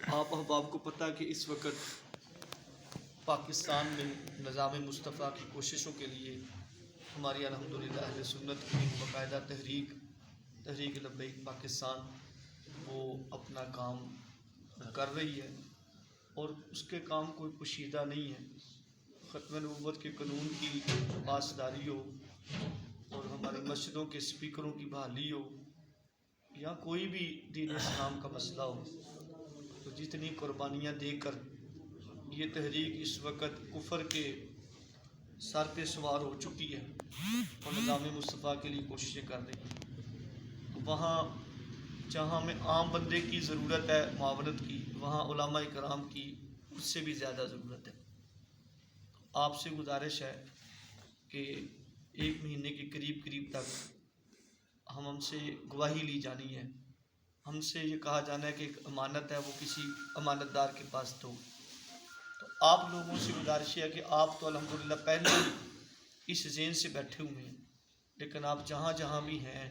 آپ احباب کو پتہ کہ اس وقت پاکستان میں نظام مصطفیٰ کی کوششوں کے لیے ہماری الحمدللہ اہل سنت کی باقاعدہ تحریک لبیک پاکستان وہ اپنا کام کر رہی ہے، اور اس کے کام کوئی پوشیدہ نہیں ہے۔ ختم نبوت کے قانون کی پاسداری ہو، اور ہماری مسجدوں کے سپیکروں کی بحالی ہو، یا کوئی بھی دین اسلام کا مسئلہ ہو، تو جتنی قربانیاں دے کر یہ تحریک اس وقت کفر کے سر پہ سوار ہو چکی ہے اور نظام مصطفیٰ کے لیے کوششیں کر رہی ہے، وہاں جہاں میں عام بندے کی ضرورت ہے معاونت کی، وہاں علماء کرام کی اس سے بھی زیادہ ضرورت ہے۔ آپ سے گزارش ہے کہ 1 مہینے کے قریب تک ہم سے گواہی لی جانی ہے، ہم سے یہ کہا جانا ہے کہ ایک امانت ہے وہ کسی امانت دار کے پاس دو۔ تو آپ لوگوں سے گزارش ہے کہ آپ تو الحمدللہ پہلے ہی اس ذہن سے بیٹھے ہوئے ہیں، لیکن آپ جہاں جہاں بھی ہیں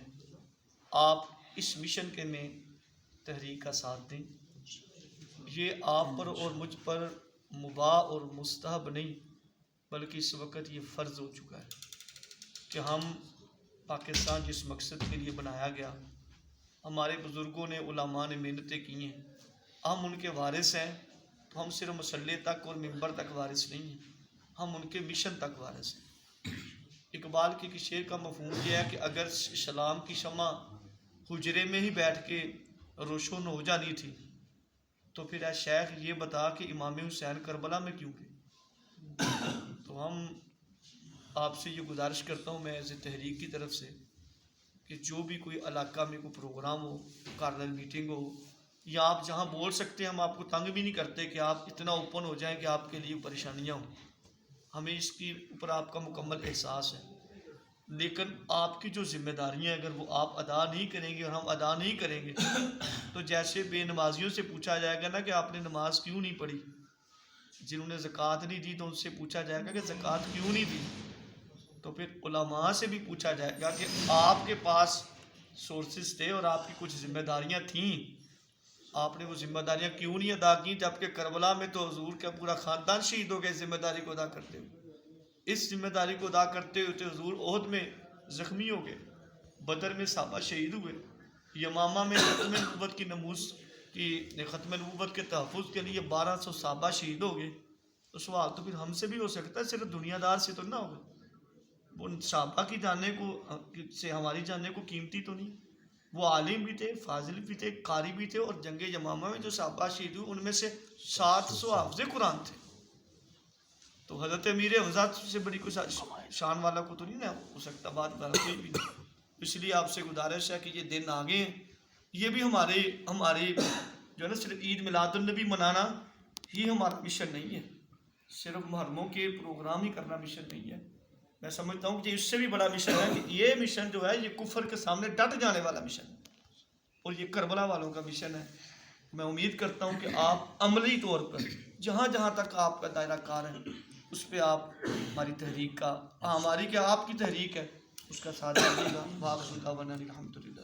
آپ اس مشن کے میں تحریک کا ساتھ دیں۔ یہ آپ پر اور مجھ پر مباح اور مستحب نہیں، بلکہ اس وقت یہ فرض ہو چکا ہے کہ ہم پاکستان جس مقصد کے لیے بنایا گیا، ہمارے بزرگوں نے علماء نے محنتیں کی ہیں، ہم ان کے وارث ہیں، تو ہم صرف مسلح تک اور ممبر تک وارث نہیں ہیں، ہم ان کے مشن تک وارث ہیں۔ اقبال کے شعر کا مفہوم یہ ہے کہ اگر اسلام کی شمع حجرے میں ہی بیٹھ کے روشن ہو جانی تھی، تو پھر اے شیخ یہ بتا کہ امام حسین کربلا میں کیوں گئے؟ تو ہم آپ سے یہ گزارش کرتا ہوں میں ایز اے تحریک کی طرف سے کہ جو بھی کوئی علاقہ میں کوئی پروگرام ہو، کارنر میٹنگ ہو، یا آپ جہاں بول سکتے ہیں، ہم آپ کو تنگ بھی نہیں کرتے کہ آپ اتنا اوپن ہو جائیں کہ آپ کے لیے پریشانیاں ہوں، ہمیں اس کی اوپر آپ کا مکمل احساس ہے، لیکن آپ کی جو ذمہ داریاں اگر وہ آپ ادا نہیں کریں گے اور ہم ادا نہیں کریں گے، تو جیسے بے نمازیوں سے پوچھا جائے گا نا کہ آپ نے نماز کیوں نہیں پڑھی، جنہوں نے زکوٰۃ نہیں دی تو ان سے پوچھا جائے گا کہ زکوٰۃ کیوں نہیں دی، تو پھر علماء سے بھی پوچھا جائے گا کہ آپ کے پاس سورسز تھے اور آپ کی کچھ ذمہ داریاں تھیں، آپ نے وہ ذمہ داریاں کیوں نہیں ادا کی، جبکہ کربلا میں تو حضور کا پورا خاندان شہید ہو گئے ذمہ داری کو ادا کرتے ہوئے۔ اس ذمہ داری کو ادا کرتے ہوئے تو حضور احد میں زخمی ہو گئے، بدر میں صحابہ شہید ہوئے، یمامہ میں ختم نبوت کی نموز کی ختم نبوت کے تحفظ کے لیے 1200 صحابہ شہید ہو گئے۔ تو سوال تو پھر ہم سے بھی ہو سکتا ہے، صرف دنیا دار سے تو نہ ہوگا، وہ صحابہ کی جاننے کو سے ہماری جاننے کو قیمتی تو نہیں؟ وہ عالم بھی تھے، فاضل بھی تھے، قاری بھی تھے، اور جنگ یمامہ میں جو صحابہ شہید ہوئے ان میں سے 700 حافظ قرآن تھے۔ تو حضرت امیر حضرت سے بڑی کوئی شان والا کو تو نہیں نہ ہو سکتا، بات کوئی بھی نہیں۔ اس لیے آپ سے گزارش ہے کہ یہ دن آگے ہیں، یہ بھی ہمارے جو ہے نا صرف عید میلاد النبی منانا ہی ہمارا مشن نہیں ہے، صرف محرموں کے پروگرام ہی کرنا مشن نہیں ہے۔ میں سمجھتا ہوں کہ اس سے بھی بڑا مشن ہے کہ یہ مشن جو ہے یہ کفر کے سامنے ڈٹ جانے والا مشن ہے، اور یہ کربلا والوں کا مشن ہے۔ میں امید کرتا ہوں کہ آپ عملی طور پر جہاں جہاں تک آپ کا دائرہ کار ہے اس پہ آپ ہماری تحریک کا ہماری کیا آپ کی تحریک ہے اس کا ساتھ دیجیے گا۔ واقعی الحمدللہ۔